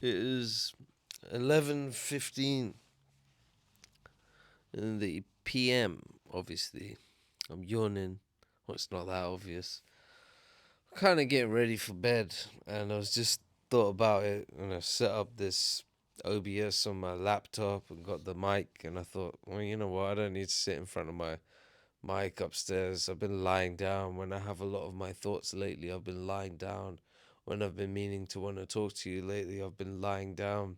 It is 11:15 in the PM. Obviously, I'm yawning. Well, it's not that obvious. Kind of getting ready for bed, and I was just thought about it, and I set up this OBS on my laptop and got the mic, and I thought, well, you know what? I don't need to sit in front of my mic upstairs. I've been lying down when I have a lot of my thoughts lately. I've been lying down when I've been meaning to want to talk to you lately. I've been lying down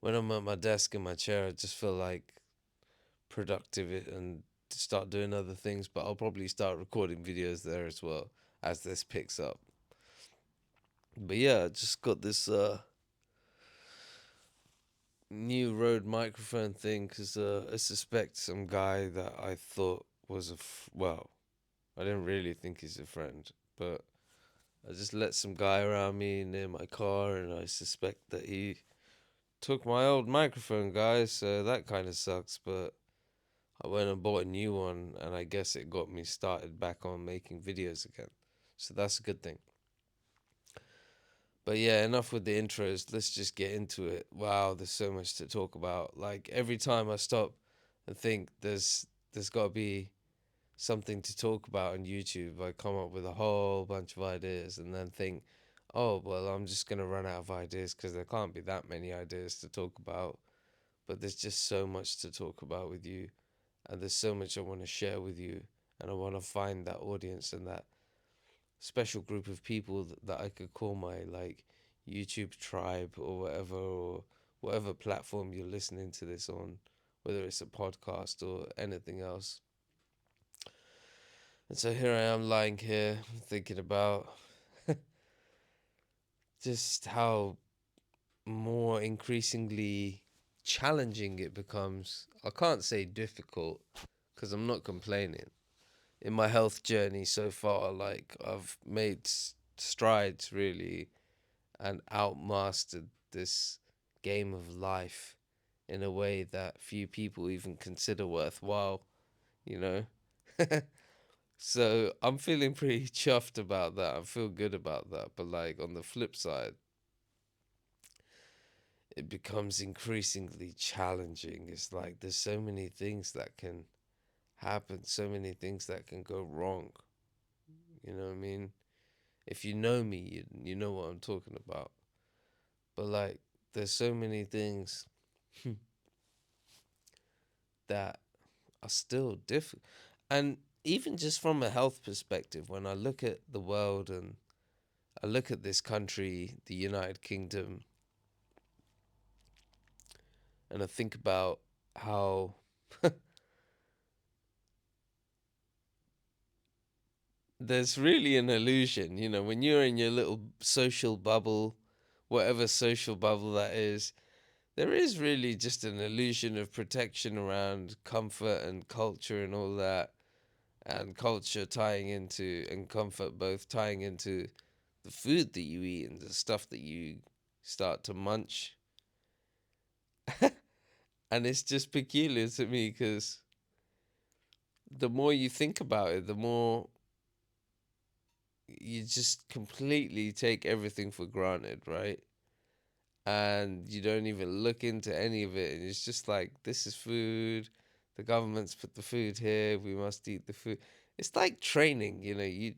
when I'm at my desk in my chair. I just feel like productive and start doing other things, but I'll probably start recording videos there as well as this picks up. But yeah, I just got this new Rode microphone thing because I suspect some guy that I thought was well, I didn't really think he's a friend, but I just let some guy around me near my car, and I suspect that he took my old microphone, guys. So that kind of sucks, but I went and bought a new one, and I guess it got me started back on making videos again. So that's a good thing. But yeah, enough with the intros. Let's just get into it. Wow, there's so much to talk about. Like every time I stop and think there's got to be something to talk about on YouTube, I come up with a whole bunch of ideas and then think, oh, well, I'm just going to run out of ideas because there can't be that many ideas to talk about. But there's just so much to talk about with you. And there's so much I want to share with you. And I want to find that audience and that special group of people that I could call my like YouTube tribe or whatever platform you're listening to this on, whether it's a podcast or anything else. And so here I am lying here thinking about just how more increasingly challenging it becomes. I can't say difficult because I'm not complaining. In my health journey so far, like I've made strides really and outmastered this game of life in a way that few people even consider worthwhile, you know? So I'm feeling pretty chuffed about that. I feel good about that. But like on the flip side, it becomes increasingly challenging. It's like there's so many things that can happen, so many things that can go wrong. You know what I mean? If you know me, you know what I'm talking about. But like, there's so many things that are still different. And even just from a health perspective, when I look at the world and I look at this country, the United Kingdom, and I think about how there's really an illusion, when you're in your little social bubble, whatever social bubble that is, there is really just an illusion of protection around comfort and culture and all that. And culture tying into, and comfort both tying into the food that you eat and the stuff that you start to munch. And it's just peculiar to me because the more you think about it, the more you just completely take everything for granted, right? And you don't even look into any of it. And it's just like, this is food. The government's put the food here. We must eat the food. It's like training,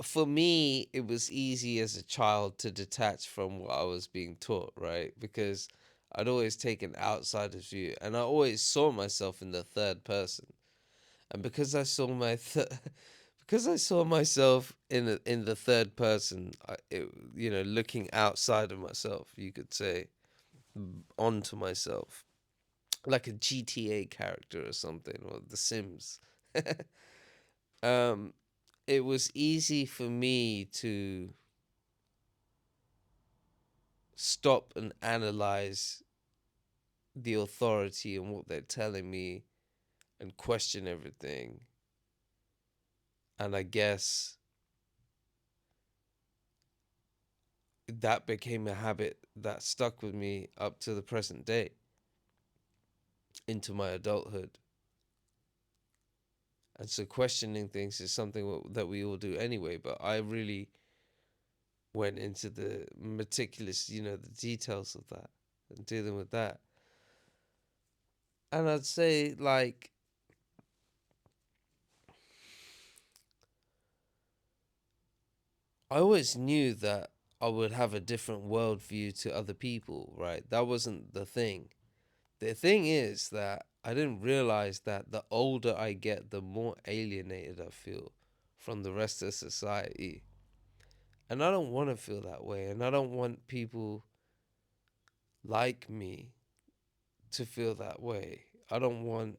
for me, it was easy as a child to detach from what I was being taught, right? Because I'd always take an outsider's view, and I always saw myself in the third person. And because I saw because I saw myself in the third person, looking outside of myself, you could say, onto myself, like a GTA character or something, or The Sims. um, it was easy for me to stop and analyze the authority and what they're telling me and question everything. And I guess that became a habit that stuck with me up to the present day, into my adulthood. And so questioning things is something that we all do anyway, but I really went into the meticulous, the details of that and dealing with that. And I'd say, like, I always knew that I would have a different worldview to other people, right? That wasn't the thing. The thing is that I didn't realize that the older I get, the more alienated I feel from the rest of society. And I don't want to feel that way. And I don't want people like me to feel that way. I don't want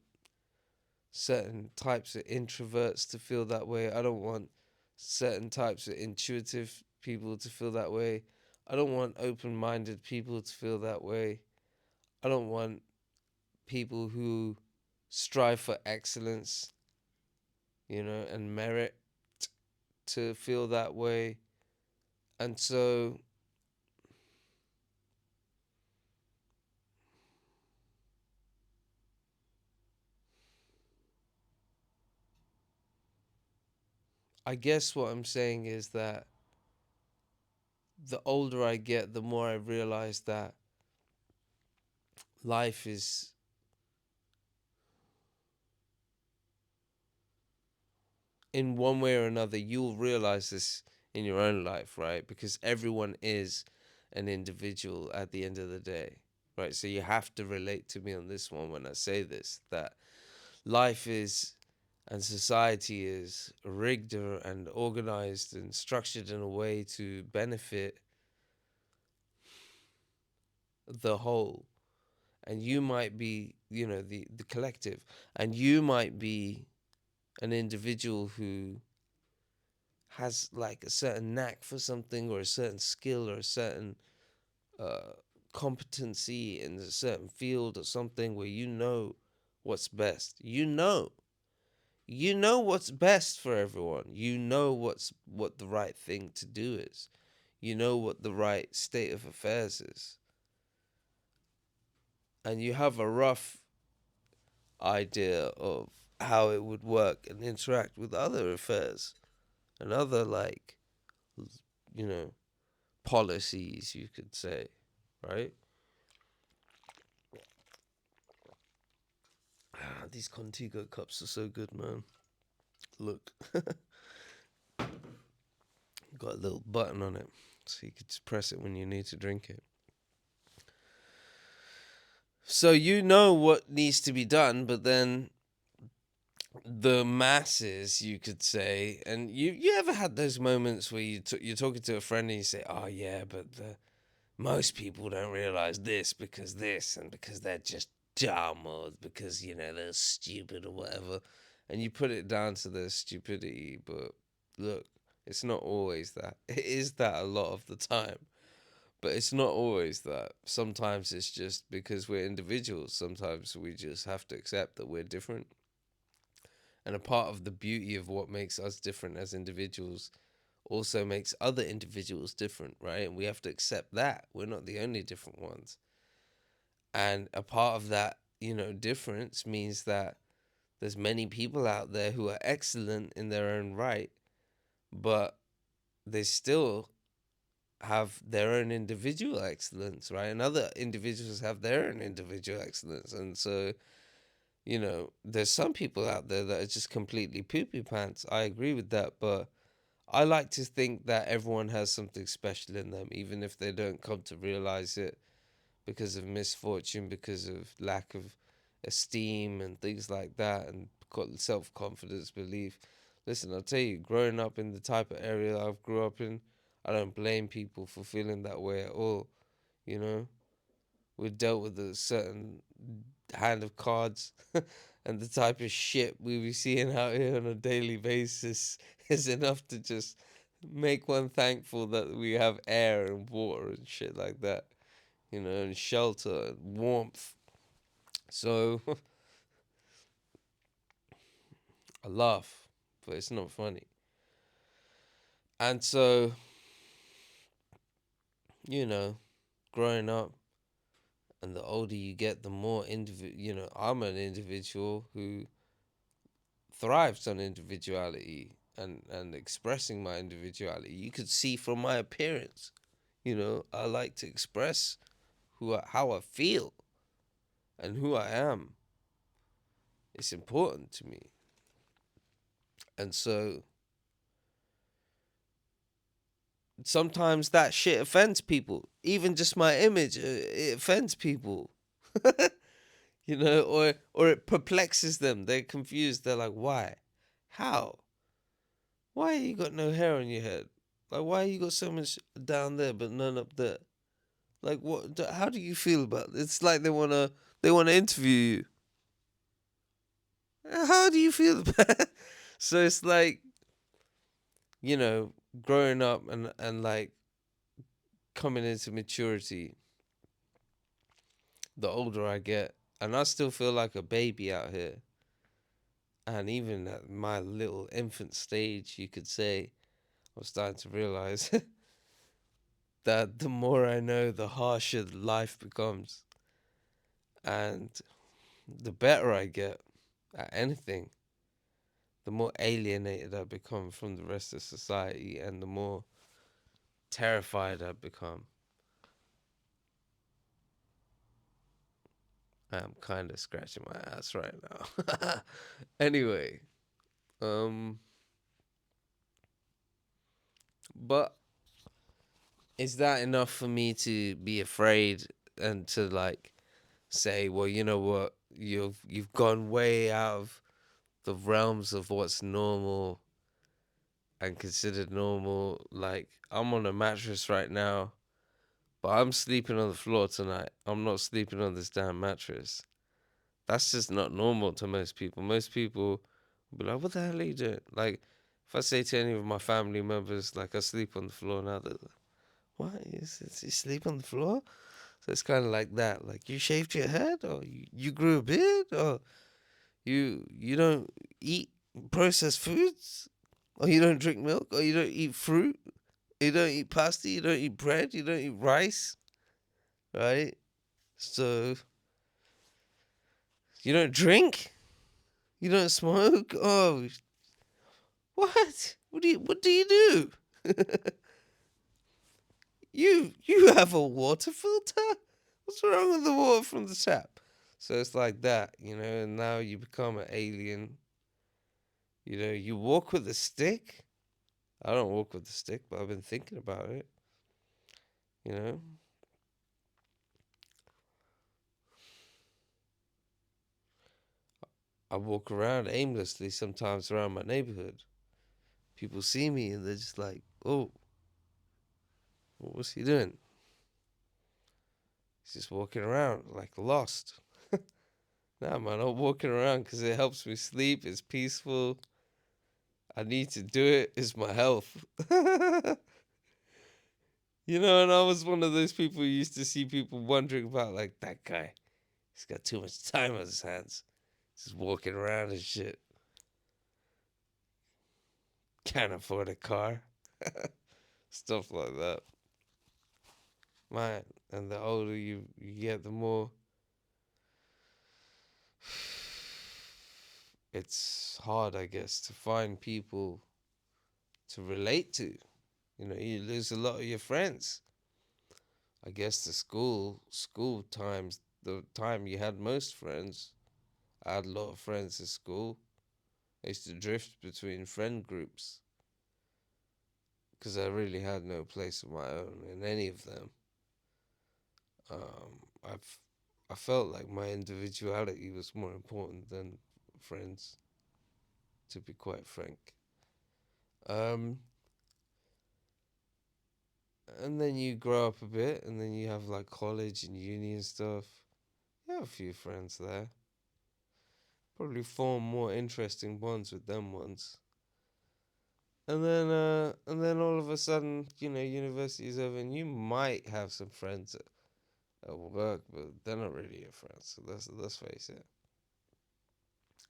certain types of introverts to feel that way. I don't want certain types of intuitive people to feel that way. I don't want open minded people to feel that way. I don't want people who strive for excellence, and merit to feel that way. And so I guess what I'm saying is that the older I get, the more I realize that life is, in one way or another, you'll realize this in your own life, right? Because everyone is an individual at the end of the day, right? So you have to relate to me on this one when I say this, that life is and society is rigged and organized and structured in a way to benefit the whole. And you might be, the collective, and you might be an individual who has like a certain knack for something or a certain skill or a certain uh, competency in a certain field or something where you know what's best. You know what's best for everyone. You know what the right thing to do is. You know what the right state of affairs is. And you have a rough idea of how it would work and interact with other affairs and other, like, you know, policies, you could say, right? These Contigo cups are so good, man. Look, got a little button on it, so you could just press it when you need to drink it. So you know what needs to be done, but then the masses, you could say, and you ever had those moments where you're talking to a friend and you say, "Oh yeah, but most people don't realize this and because they're just dumb or because they're stupid or whatever," and you put it down to their stupidity. But look, it's not always that. It is that a lot of the time, but it's not always that. Sometimes it's just because we're individuals. Sometimes we just have to accept that we're different. And a part of the beauty of what makes us different as individuals also makes other individuals different, right? And we have to accept that. We're not the only different ones. And a part of that, difference means that there's many people out there who are excellent in their own right, but they still have their own individual excellence, right? And other individuals have their own individual excellence. And so, there's some people out there that are just completely poopy pants. I agree with that, but I like to think that everyone has something special in them, even if they don't come to realize it because of misfortune, because of lack of esteem and things like that, and self confidence, belief. Listen, I'll tell you, growing up in the type of area I've grew up in, I don't blame people for feeling that way at all. You know, we dealt with a certain hand of cards, and the type of shit we be seeing out here on a daily basis is enough to just make one thankful that we have air and water and shit like that, and shelter and warmth. So I laugh, but it's not funny. And so, you know, growing up, and the older you get, the more I'm an individual who thrives on individuality, and expressing my individuality. You could see from my appearance, I like to express how I feel and who I am. It's important to me. And so sometimes that shit offends people. Even just my image, it offends people. Or it perplexes them. They're confused. They're like, why? How? Why you got no hair on your head? Like, why you got so much down there but none up there? Like, what? How do you feel about it? It's like they wanna interview you. How do you feel about it? So it's like, growing up and like coming into maturity, the older I get, and I still feel like a baby out here. And even at my little infant stage, you could say, I'm starting to realize that the more I know, the harsher life becomes. And the better I get at anything, the more alienated I become from the rest of society and the more terrified I become. I'm kind of scratching my ass right now. Anyway, um, but is that enough for me to be afraid and to like say, well, you know what, you've gone way out of the realms of what's normal and considered normal. Like, I'm on a mattress right now, but I'm sleeping on the floor tonight. I'm not sleeping on this damn mattress. That's just not normal to most people. Most people will be like, what the hell are you doing? Like, if I say to any of my family members, like, I sleep on the floor now, they're like, what? You sleep on the floor? So it's kind of like that. Like, you shaved your head? Or you grew a beard? Or you don't eat processed foods? Or you don't drink milk? Or you don't eat fruit? You don't eat pasta? You don't eat bread? You don't eat rice? Right? So, you don't drink? You don't smoke? Oh, what? What do you do? You have a water filter? What's wrong with the water from the tap? So it's like that, and now you become an alien. You walk with a stick. I don't walk with a stick, but I've been thinking about it. You know, I walk around aimlessly sometimes around my neighborhood. People see me and they're just like, "Oh, what's he doing? He's just walking around like lost." Nah, man, I'm walking around because it helps me sleep. It's peaceful. I need to do it. It's my health. And I was one of those people who used to see people wondering about, like, that guy. He's got too much time on his hands. Just walking around and shit. Can't afford a car. Stuff like that. Man, and the older you get, the more it's hard, I guess, to find people to relate to. You lose a lot of your friends. I guess the school times, the time you had most friends. I had a lot of friends at school. I used to drift between friend groups because I really had no place of my own in any of them. I felt like my individuality was more important than friends, to be quite frank. Um, and then you grow up a bit, and then you have like college and uni and stuff. You have a few friends there. Probably form more interesting bonds with them ones. And then all of a sudden, university is over, and you might have some friends at work, but they're not really your friends. So let's face it.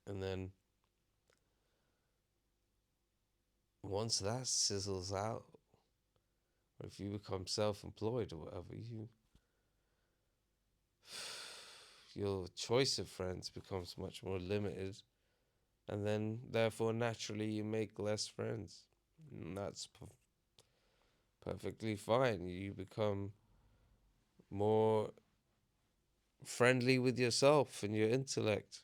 And then once that sizzles out, or if you become self-employed or whatever, your choice of friends becomes much more limited, And then, therefore, naturally, you make less friends. And that's perfectly fine. You become more friendly with yourself and your intellect,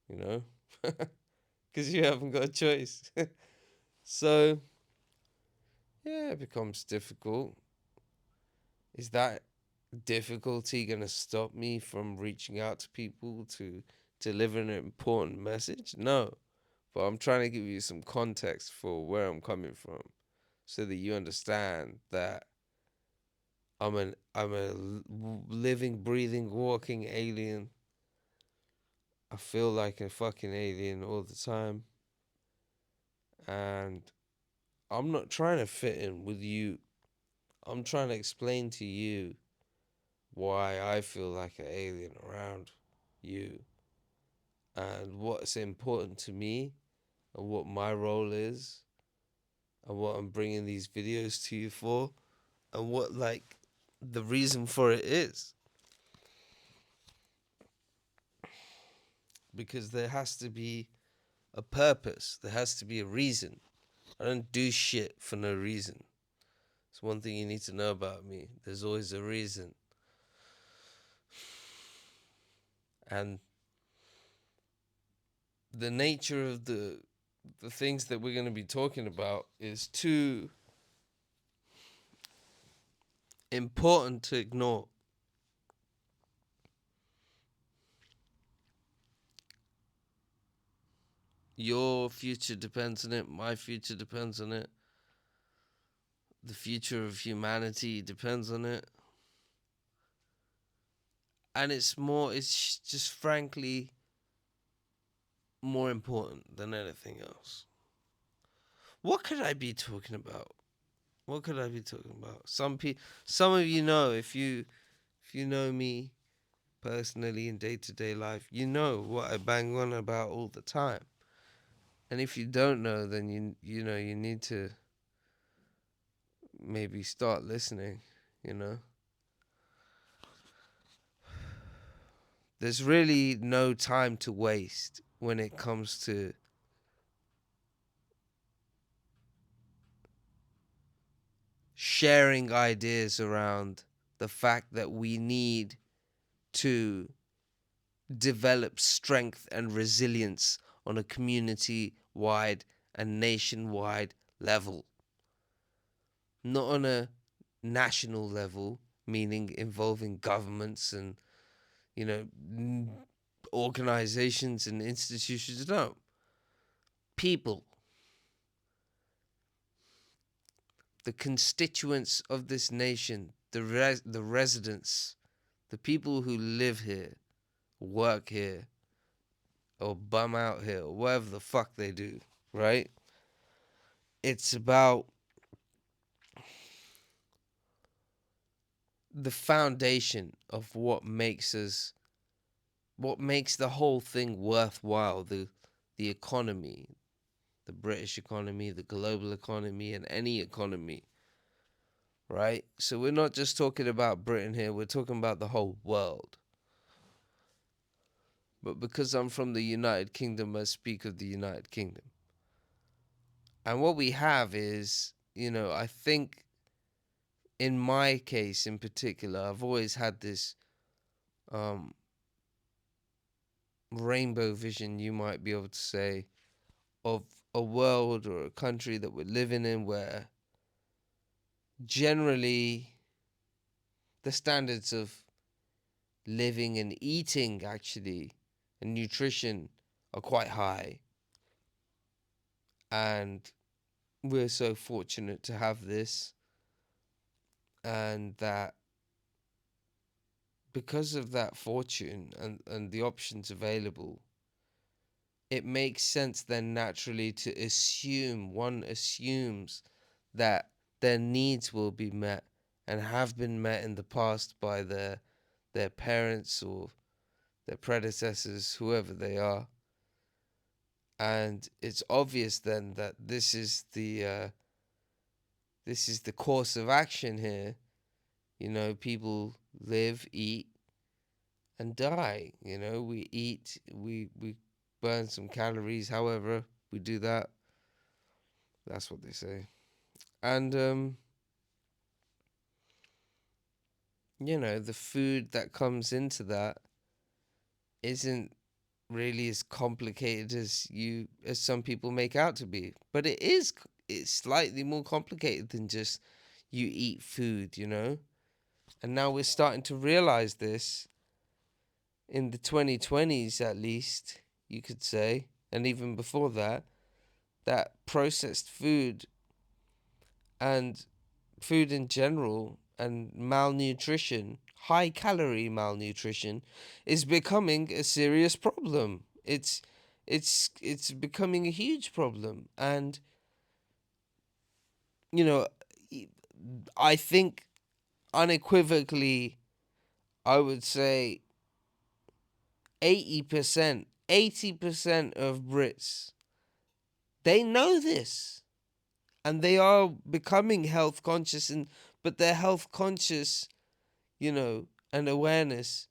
you know, because you haven't got a choice. So, yeah, it becomes difficult. Is that difficulty going to stop me from reaching out to people to deliver an important message? No. But I'm trying to give you some context for where I'm coming from so that you understand that I'm a living, breathing, walking alien. I feel like a fucking alien all the time. And I'm not trying to fit in with you. I'm trying to explain to you why I feel like an alien around you and what's important to me and what my role is and what I'm bringing these videos to you for and what, like, the reason for it is. Because there has to be a purpose, there has to be a reason. I don't do shit for no reason. It's one thing you need to know about me. There's always a reason. And the nature of the things that we're going to be talking about is too important to ignore. Your future depends on it. My future depends on it. The future of humanity depends on it. And it's just frankly more important than anything else. What could I be talking about? What could I be talking about? Some of you know, if you know me personally in day-to-day life, you know what I bang on about all the time. And if you don't know, then you know you need to maybe start listening, you know. There's really no time to waste when it comes to sharing ideas around the fact that we need to develop strength and resilience on a community wide and nationwide level, not on a national level, meaning involving governments and, you know, organizations and institutions. No, people, the constituents of this nation, the residents, the people who live here, work here, or bum out here, or whatever the fuck they do, right? It's about the foundation of what makes the whole thing worthwhile, the economy, the British economy, the global economy, and any economy, right? So we're not just talking about Britain here, we're talking about the whole world. But because I'm from the United Kingdom, I speak of the United Kingdom. And what we have is, you know, I think in my case in particular, I've always had this um, rainbow vision, you might be able to say, of a world or a country that we're living in where generally the standards of living and eating actually and nutrition are quite high. And we're so fortunate to have this, and that because of that fortune and the options available, it makes sense then naturally to one assumes that their needs will be met and have been met in the past by their parents or their predecessors, whoever they are. And it's obvious then that this is the course of action here. You know, people live, eat, and die. You know, we eat, we burn some calories. However, we do that. That's what they say. And the food that comes into that isn't really as complicated as some people make out to be. But it's slightly more complicated than just you eat food. And now we're starting to realize this in the 2020s, at least, you could say, and even before that, that processed food and food in general and malnutrition, high calorie malnutrition, is becoming a serious problem. It's becoming a huge problem. And you know I think unequivocally I would say 80% of Brits, they know this, and they are becoming health conscious, but their health conscious, and awareness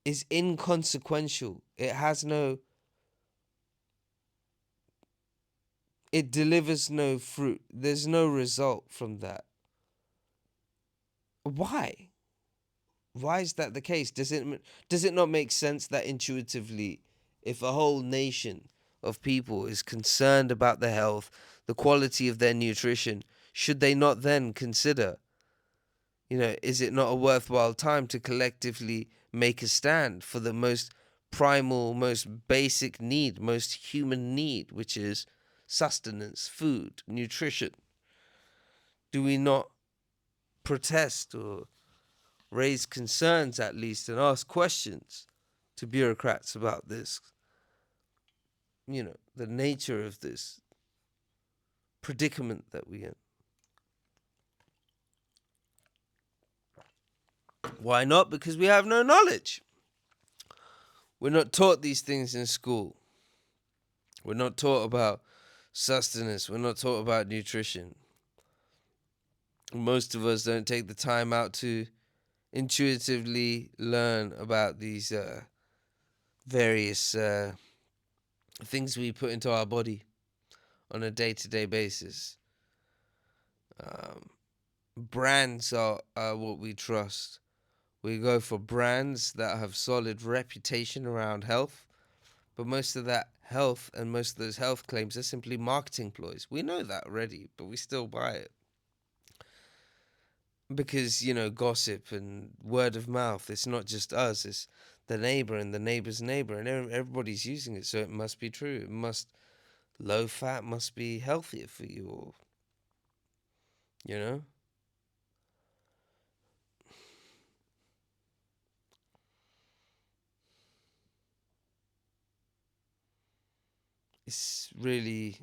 is inconsequential. It delivers no fruit. There's no result from that. Why? Why is that the case? Does it not make sense that intuitively, if a whole nation of people is concerned about their health, the quality of their nutrition, should they not then consider, is it not a worthwhile time to collectively make a stand for the most primal, most basic need, most human need, which is sustenance, food, nutrition? Do we not protest or raise concerns, at least, and ask questions to bureaucrats about this, the nature of this predicament that we're in? Why not? Because we have no knowledge. We're not taught these things in school. We're not taught about sustenance. We're not taught about nutrition. Most of us don't take the time out to intuitively learn about these various things we put into our body on a day-to-day basis. Brands are what we trust. We go for brands that have solid reputation around health, but most of that health and most of those health claims are simply marketing ploys. We know that already, but we still buy it. Because, gossip and word of mouth, it's not just us, it's the neighbor and the neighbor's neighbor, and everybody's using it, so it must be true. Low fat must be healthier for you all, you know? It's really,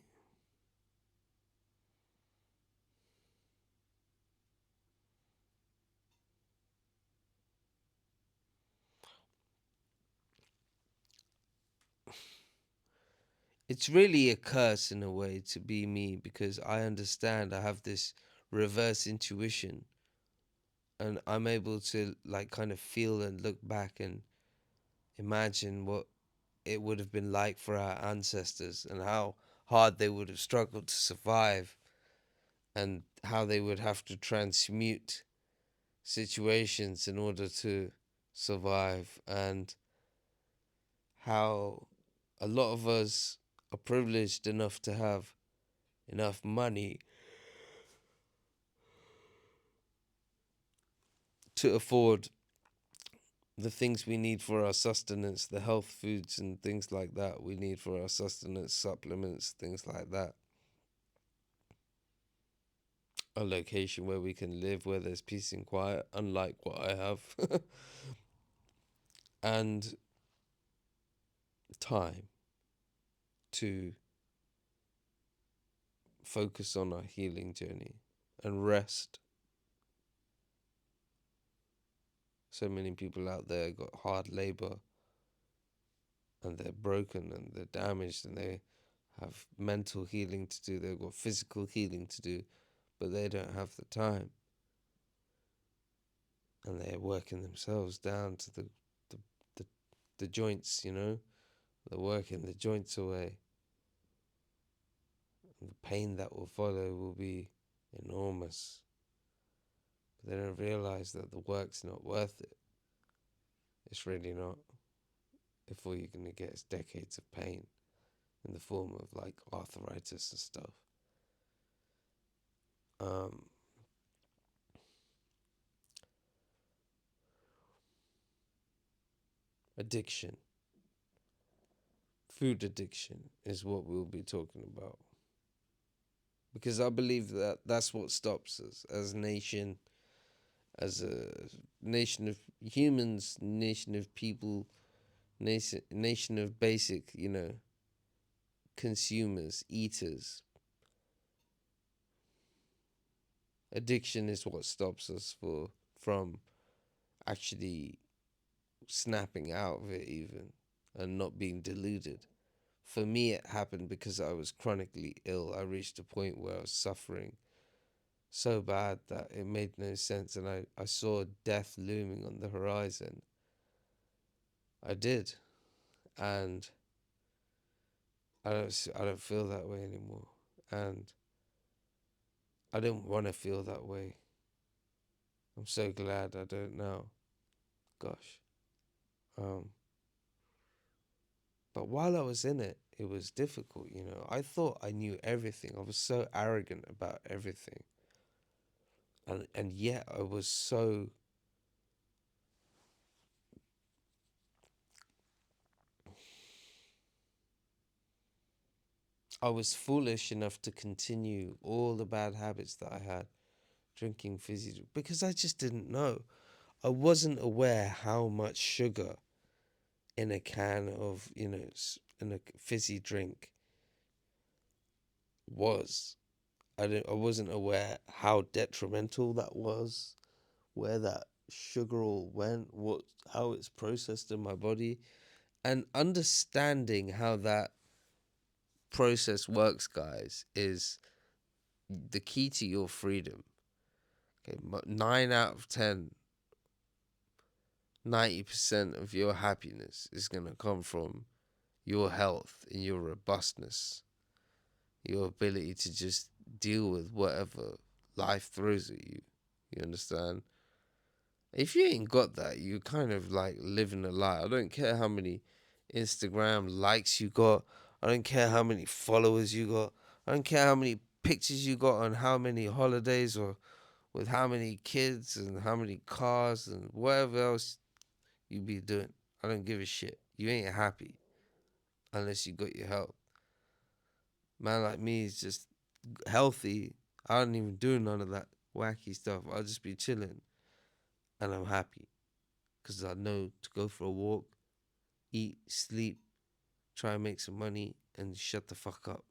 it's really a curse in a way to be me, because I understand I have this reverse intuition, and I'm able to like kind of feel and look back and imagine what it would have been like for our ancestors and how hard they would have struggled to survive, and how they would have to transmute situations in order to survive, and how a lot of us are privileged enough to have enough money to afford the things we need for our sustenance, the health foods and things like that we need for our sustenance, supplements, things like that. A location where we can live, where there's peace and quiet, unlike what I have, and time to focus on our healing journey and rest. So many people out there got hard labor, and they're broken and they're damaged, and they have mental healing to do, they've got physical healing to do, but they don't have the time. And they're working themselves down to the the joints, they're working the joints away. And the pain that will follow will be enormous. But they don't realize that the work's not worth it. It's really not. If all you're going to get is decades of pain in the form of like arthritis and stuff. Um, Addiction. Food addiction is what we'll be talking about. Because I believe that that's what stops us as a nation, as a nation of humans, nation of people, nation of basic, consumers, eaters. Addiction is what stops us from actually snapping out of it even and not being deluded. For me, it happened because I was chronically ill. I reached a point where I was suffering so bad that it made no sense, and I saw death looming on the horizon. I did, and I don't feel that way anymore, and I didn't want to feel that way. I'm so glad I don't now. Gosh. Um, but while I was in it, it was difficult, I thought I knew everything. I was so arrogant about everything. And yet I was foolish enough to continue all the bad habits that I had, drinking fizzy, because I just didn't know. I wasn't aware how much sugar in a can of, in a fizzy drink was. I wasn't aware how detrimental that was, where that sugar all went, how it's processed in my body, and understanding how that process works, guys, is the key to your freedom. Okay, 9 out of 10, 90% of your happiness is gonna come from your health and your robustness, your ability to just deal with whatever life throws at you. You understand? If you ain't got that, you kind of like living a lie. I don't care how many Instagram likes you got. I don't care how many followers you got. I don't care how many pictures you got on how many holidays or with how many kids and how many cars and whatever else you be doing. I don't give a shit. You ain't happy unless you got your health. Man like me is just healthy. I don't even do none of that wacky stuff. I'll just be chilling and I'm happy because I know to go for a walk, eat, sleep, try and make some money, and shut the fuck up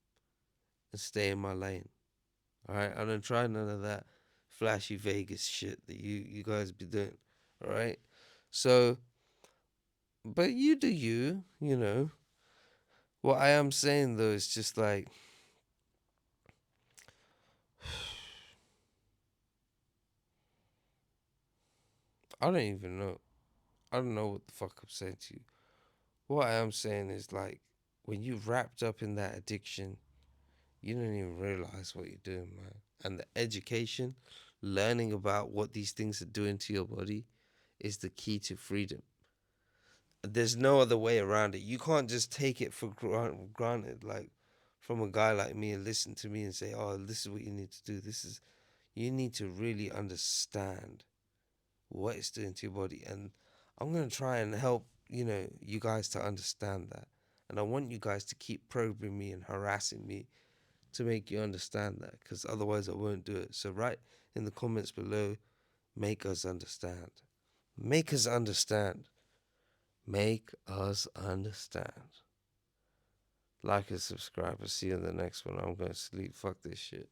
and stay in my lane. All right, I don't try none of that flashy Vegas shit that you guys be doing. All right, so but you do you, What I am saying though is just like I don't even know. I don't know what the fuck I'm saying to you. What I am saying is like when you're wrapped up in that addiction, you don't even realize what you're doing, man. And the education, learning about what these things are doing to your body, is the key to freedom. There's no other way around it. You can't just take it for granted, like from a guy like me and listen to me and say, "Oh, this is what you need to do." You need to really understand what it's doing to your body, and I'm gonna try and help you guys to understand that. And I want you guys to keep probing me and harassing me to make you understand that, because otherwise I won't do it. So write in the comments below, make us understand. Make us understand. Make us understand. Like and subscribe. I'll see you in the next one. I'm going to sleep. Fuck this shit.